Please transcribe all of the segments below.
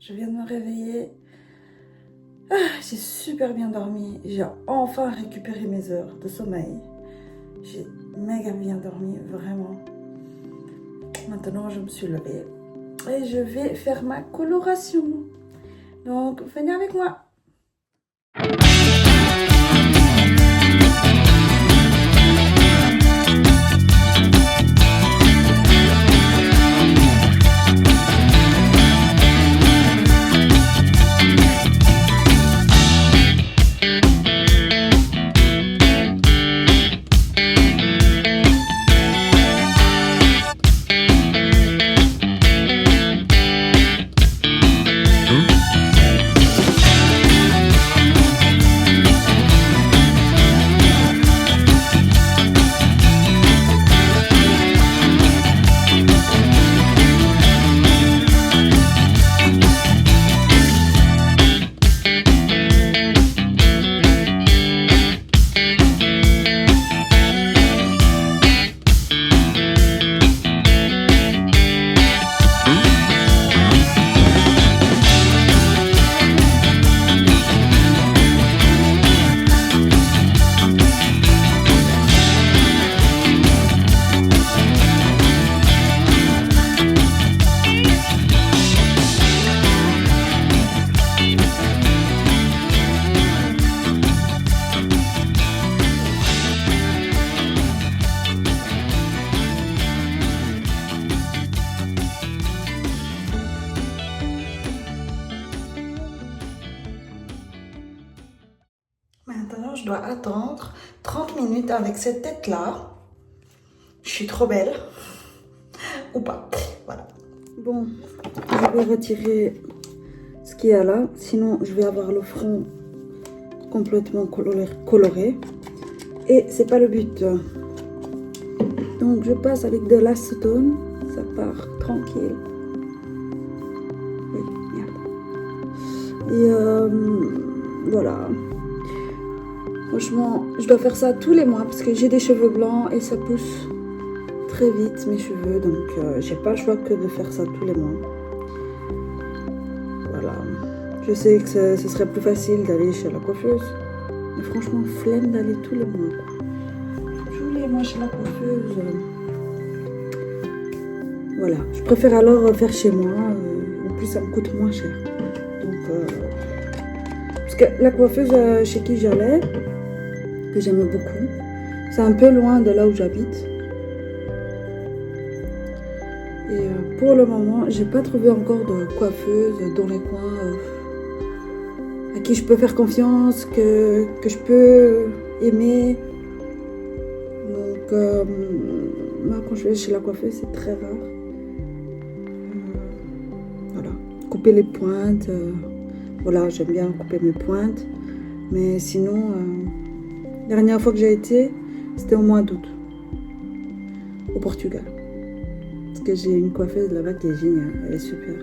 Je viens de me réveiller. J'ai super bien dormi. J'ai enfin récupéré mes heures de sommeil. J'ai méga bien dormi, vraiment. Maintenant, je me suis levée et je vais faire ma coloration. Donc, venez avec moi. Maintenant, je dois attendre 30 minutes avec cette tête-là. Je suis trop belle. Ou pas. Voilà. Bon, je vais retirer ce qu'il y a là. Sinon, je vais avoir le front complètement coloré. Et c'est pas le but. Donc, je passe avec de l'acétone. Ça part tranquille. Oui, merde. Et voilà. Franchement, je dois faire ça tous les mois parce que j'ai des cheveux blancs et ça pousse très vite mes cheveux. Donc, j'ai pas le choix que de faire ça tous les mois. Voilà. Je sais que ce serait plus facile d'aller chez la coiffeuse. Mais franchement, flemme d'aller tous les mois. Tous les mois chez la coiffeuse. Voilà. Je préfère alors faire chez moi. En plus, ça me coûte moins cher. Donc, parce que la coiffeuse chez qui j'allais, que j'aimais beaucoup, c'est un peu loin de là où j'habite. Et pour le moment, j'ai pas trouvé encore de coiffeuse dans les coins à qui je peux faire confiance, que je peux aimer. Donc, moi, quand je vais chez la coiffeuse, c'est très rare. Voilà, couper les pointes. Voilà, j'aime bien couper mes pointes. Mais sinon, la dernière fois que j'ai été, c'était au mois d'août, au Portugal. Parce que j'ai une coiffeuse là-bas qui est géniale, elle est super.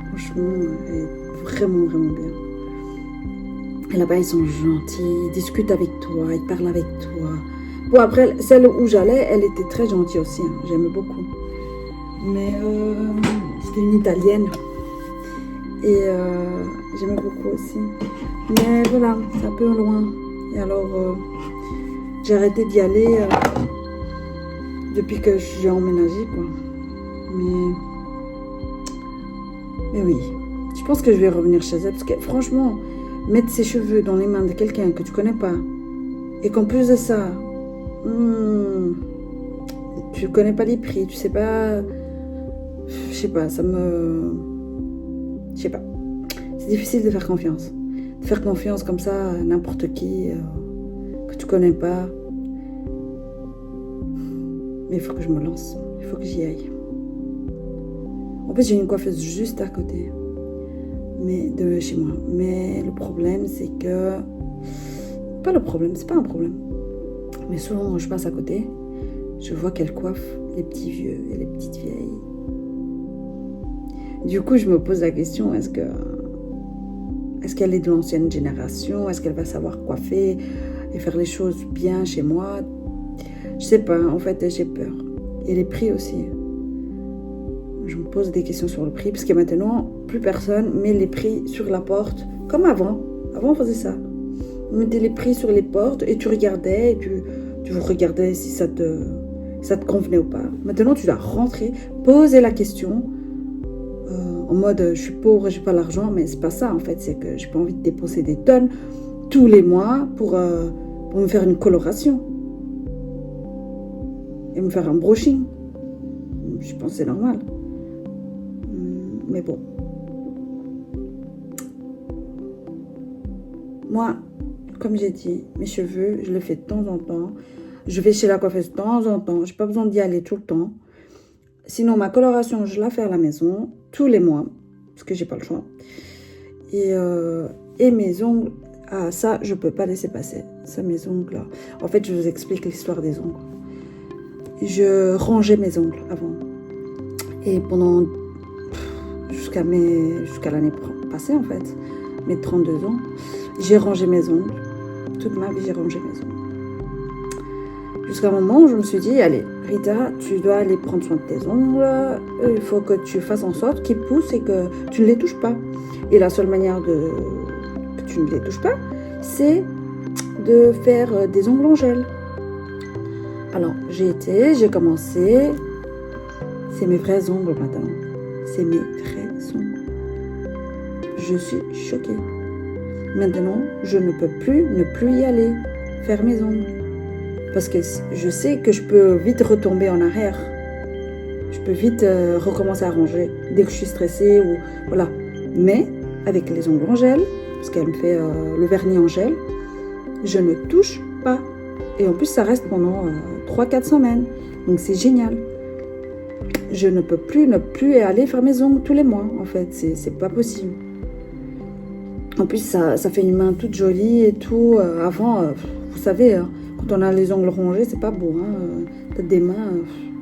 Franchement, elle est vraiment, vraiment bien. Et là-bas, ils sont gentils, ils discutent avec toi, ils parlent avec toi. Bon, après, celle où j'allais, elle était très gentille aussi, hein, j'aimais beaucoup. Mais c'était une Italienne. Et j'aimais beaucoup aussi. Mais voilà, c'est un peu loin. Et alors, j'ai arrêté d'y aller depuis que j'ai emménagé, quoi. Mais oui, je pense que je vais revenir chez elle. Parce que franchement, mettre ses cheveux dans les mains de quelqu'un que tu connais pas, et qu'en plus de ça, tu connais pas les prix, tu sais pas... Je sais pas, ça me... Je sais pas. C'est difficile de faire confiance. De faire confiance comme ça à n'importe qui que tu connais pas. Mais il faut que je me lance. Il faut que j'y aille. En plus, j'ai une coiffeuse juste à côté. Mais de chez moi. Mais le problème, c'est que... Pas le problème, c'est pas un problème. Mais souvent, quand je passe à côté, je vois qu'elle coiffe les petits vieux et les petites vieilles. Du coup, je me pose la question, est-ce qu'elle est de l'ancienne génération? Est-ce qu'elle va savoir coiffer et faire les choses bien chez moi? Je sais pas, en fait, j'ai peur. Et les prix aussi. je me pose des questions sur le prix, parce que maintenant, plus personne met les prix sur la porte, comme avant. Avant, on faisait ça. On mettait les prix sur les portes et tu regardais, et tu regardais si ça te convenait ou pas. Maintenant, tu dois rentrer, poser la question, en mode, je suis pauvre, j'ai pas l'argent, mais c'est pas ça, en fait. C'est que j'ai pas envie de dépenser des tonnes tous les mois pour me faire une coloration. Et me faire un brushing. Je pense que c'est normal. Mais bon. Moi, comme j'ai dit, mes cheveux, je le fais de temps en temps. Je vais chez la coiffeuse de temps en temps. J'ai pas besoin d'y aller tout le temps. Sinon, ma coloration, je la fais à la maison, tous les mois, parce que j'ai pas le choix. Et mes ongles, ça, je peux pas laisser passer. Ça, mes ongles, là. En fait, je vous explique l'histoire des ongles. Je rangeais mes ongles avant. Et pendant... jusqu'à l'année passée, en fait, mes 32 ans, j'ai rangé mes ongles. Toute ma vie, j'ai rangé mes ongles. Jusqu'à un moment où je me suis dit, allez, Rita, tu dois aller prendre soin de tes ongles. Il faut que tu fasses en sorte qu'ils poussent et que tu ne les touches pas. Et la seule manière que tu ne les touches pas, c'est de faire des ongles en gel. Alors, j'ai commencé. C'est mes vrais ongles maintenant. C'est mes vrais ongles. Je suis choquée. Maintenant, je ne peux plus ne plus y aller faire mes ongles. Parce que je sais que je peux vite retomber en arrière. Je peux vite recommencer à ranger dès que je suis stressée ou voilà. Mais avec les ongles en gel, parce qu'elle me fait le vernis en gel, je ne touche pas. Et en plus, ça reste pendant 3-4 semaines. Donc c'est génial. Je ne peux plus ne plus aller faire mes ongles tous les mois, en fait. C'est pas possible. En plus, ça fait une main toute jolie et tout. Avant, vous savez, hein, quand on a les ongles rongés, c'est pas beau. Hein. T'as des mains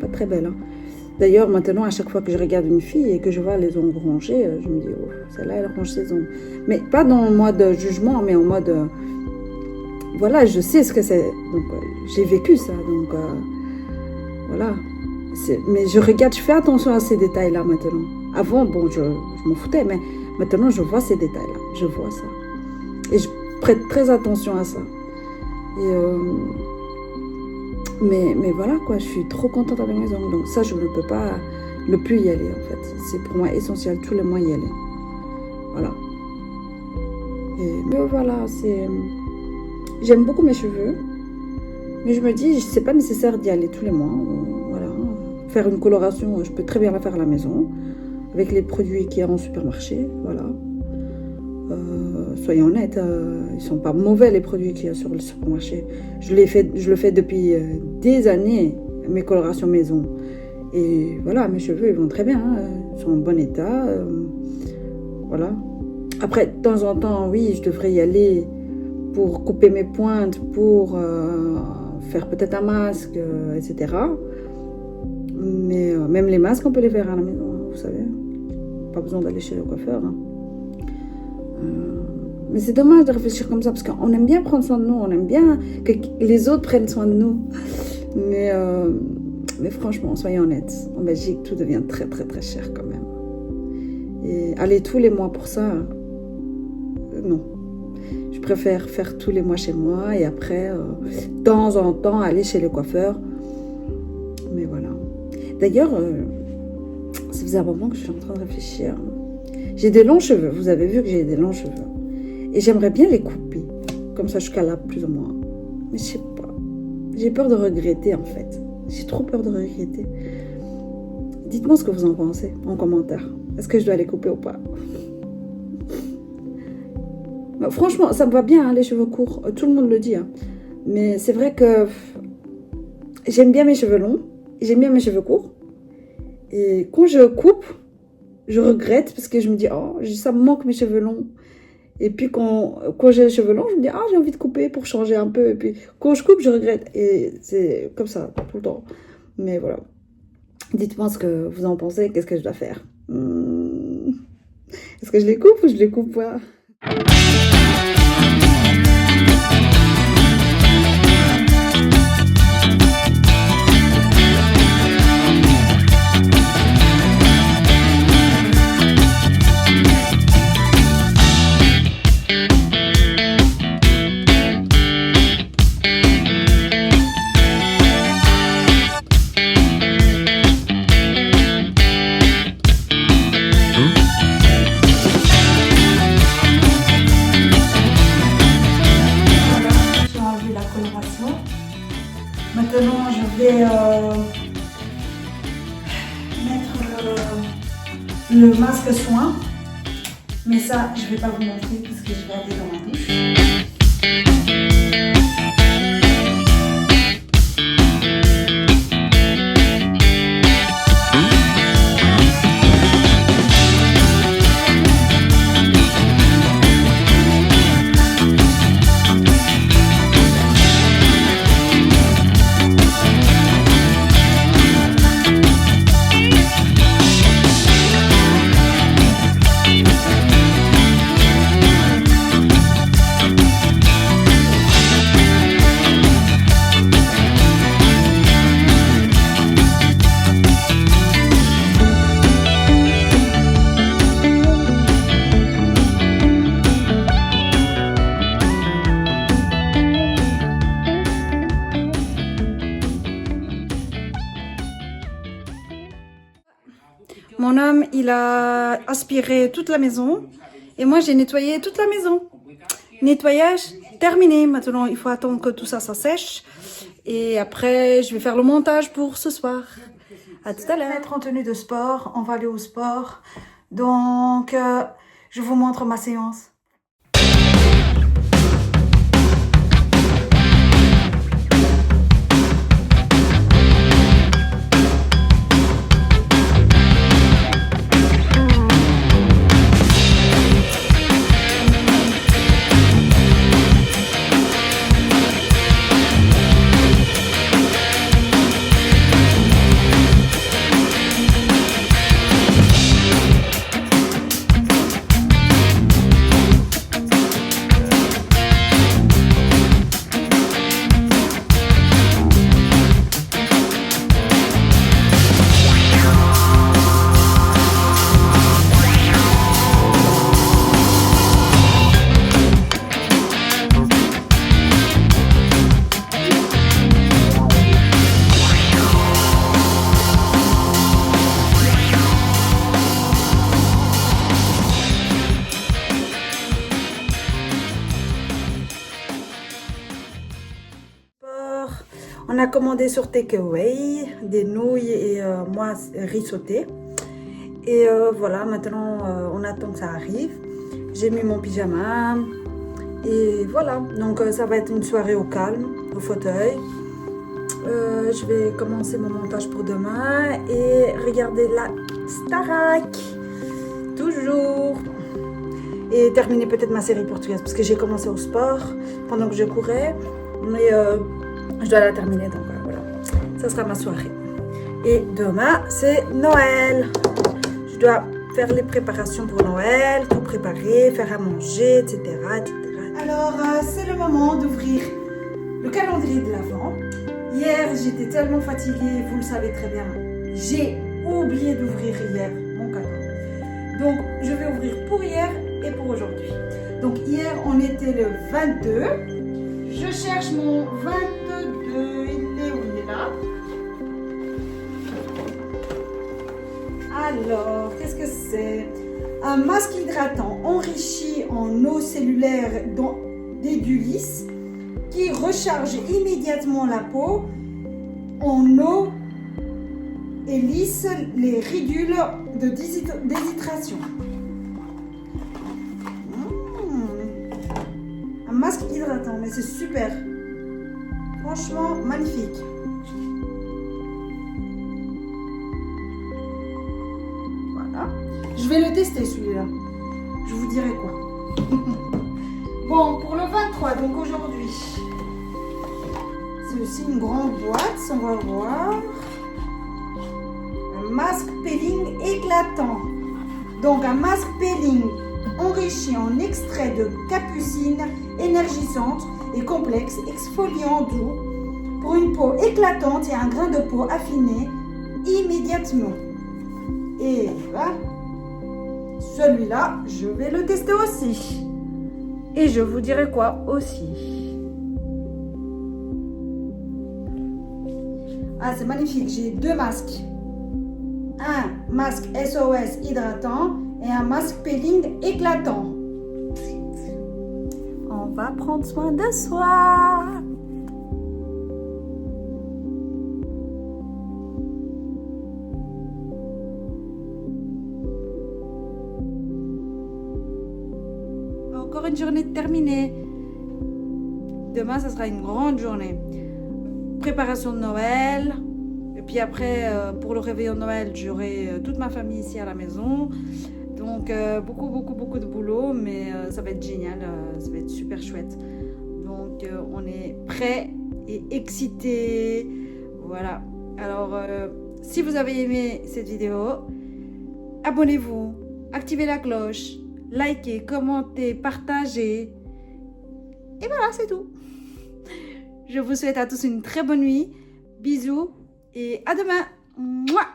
pas très belles. Hein. D'ailleurs, maintenant, à chaque fois que je regarde une fille et que je vois les ongles rongés, je me dis, oh, celle-là, elle range ses ongles. Mais pas dans le mode jugement, mais en mode... voilà, je sais ce que c'est. Donc, j'ai vécu ça. Donc, voilà. Mais je regarde, je fais attention à ces détails-là maintenant. Avant, bon, je m'en foutais, mais maintenant, je vois ces détails-là. Je vois ça. Et je prête très attention à ça. Et mais voilà, quoi, je suis trop contente avec mes ongles. Donc ça, je ne peux pas ne plus y aller, en fait. C'est pour moi essentiel, tous les mois, y aller. Voilà. Mais voilà, c'est... J'aime beaucoup mes cheveux. Mais je me dis, c'est pas nécessaire d'y aller tous les mois. Voilà. Faire une coloration, je peux très bien la faire à la maison. Avec les produits qu'il y a en supermarché. Voilà. Soyons honnêtes, ils sont pas mauvais les produits qu'il y a sur le supermarché. Je le fais depuis des années, mes colorations maison. Et voilà, mes cheveux, ils vont très bien. Hein, ils sont en bon état. Voilà. Après, de temps en temps, oui, je devrais y aller pour couper mes pointes, pour faire peut-être un masque, etc. Mais même les masques, on peut les faire à la maison, hein, vous savez. Pas besoin d'aller chez le coiffeur. Hein. Mais c'est dommage de réfléchir comme ça, parce qu'on aime bien prendre soin de nous, on aime bien que les autres prennent soin de nous. Mais franchement, soyons honnêtes, en Belgique, tout devient très très très cher quand même. Et aller tous les mois pour ça, non. Je préfère faire tous les mois chez moi et après, de temps en temps, aller chez le coiffeur. Mais voilà. D'ailleurs, ça faisait un moment que je suis en train de réfléchir. J'ai des longs cheveux, vous avez vu que j'ai des longs cheveux. Et j'aimerais bien les couper, comme ça jusqu'à là, plus ou moins. Mais je sais pas. J'ai peur de regretter, en fait. J'ai trop peur de regretter. Dites-moi ce que vous en pensez, en commentaire. Est-ce que je dois les couper ou pas? Bah, franchement, ça me va bien, hein, les cheveux courts. Tout le monde le dit. Hein. Mais c'est vrai que j'aime bien mes cheveux longs. J'aime bien mes cheveux courts. Et quand je coupe, je regrette parce que je me dis, oh, ça me manque mes cheveux longs. Et puis quand j'ai les cheveux longs, je me dis, ah, j'ai envie de couper pour changer un peu. Et puis quand je coupe, je regrette. Et c'est comme ça, tout le temps. Mais voilà. Dites-moi ce que vous en pensez. Qu'est-ce que je dois faire? Est-ce que je les coupe ou je les coupe pas? le masque soin. Mais ça, je ne vais pas vous montrer parce que je vais aller dans ma douche. Mon homme, il a aspiré toute la maison et moi, j'ai nettoyé toute la maison. Nettoyage terminé. Maintenant, il faut attendre que tout ça sèche et après, je vais faire le montage pour ce soir. À tout à l'heure. Être en tenue de sport, on va aller au sport. Donc, je vous montre ma séance. On a commandé sur Takeaway des nouilles et moi riz sauté. Et voilà, maintenant on attend que ça arrive. J'ai mis mon pyjama. Et voilà, donc ça va être une soirée au calme, au fauteuil. Je vais commencer mon montage pour demain et regarder la Starac. Toujours. Et terminer peut-être ma série portugaise parce que j'ai commencé au sport pendant que je courais. Mais je dois la terminer, donc voilà. Ça sera ma soirée. Et demain, c'est Noël. Je dois faire les préparations pour Noël, tout préparer, faire à manger, etc. etc. Alors, c'est le moment d'ouvrir le calendrier de l'Avent. Hier, j'étais tellement fatiguée, vous le savez très bien. J'ai oublié d'ouvrir hier mon cadeau. Donc, je vais ouvrir pour hier et pour aujourd'hui. Donc, hier, on était le 22. Je cherche mon 22. Il est où? Il est là. Alors, qu'est-ce que c'est? Un masque hydratant enrichi en eau cellulaire d'Edulis qui recharge immédiatement la peau en eau et lisse les ridules de déshydratation. Un masque hydratant, mais c'est super. Franchement, magnifique. Voilà. Je vais le tester celui-là. Je vous dirai quoi. Bon, pour le 23, donc aujourd'hui, c'est aussi une grande boîte, on va voir. Un masque peeling éclatant. Donc un masque peeling enrichi en extrait de capucine énergisante et complexe, exfoliant doux pour une peau éclatante et un grain de peau affiné immédiatement. Et voilà. Celui-là, je vais le tester aussi. Et je vous dirai quoi aussi. Ah, c'est magnifique. J'ai deux masques. Un masque SOS hydratant et un masque peeling éclatant. On va prendre soin de soi. encore une journée terminée. Demain, ça sera une grande journée. Préparation de Noël. Et puis après, pour le réveillon de Noël, j'aurai toute ma famille ici à la maison. Donc, beaucoup de boulot, mais ça va être génial. Ça va être super chouette. Donc, on est prêts et excités. Voilà. Alors, si vous avez aimé cette vidéo, abonnez-vous, activez la cloche, likez, commentez, partagez. Et voilà, c'est tout. Je vous souhaite à tous une très bonne nuit. Bisous et à demain. Mouah.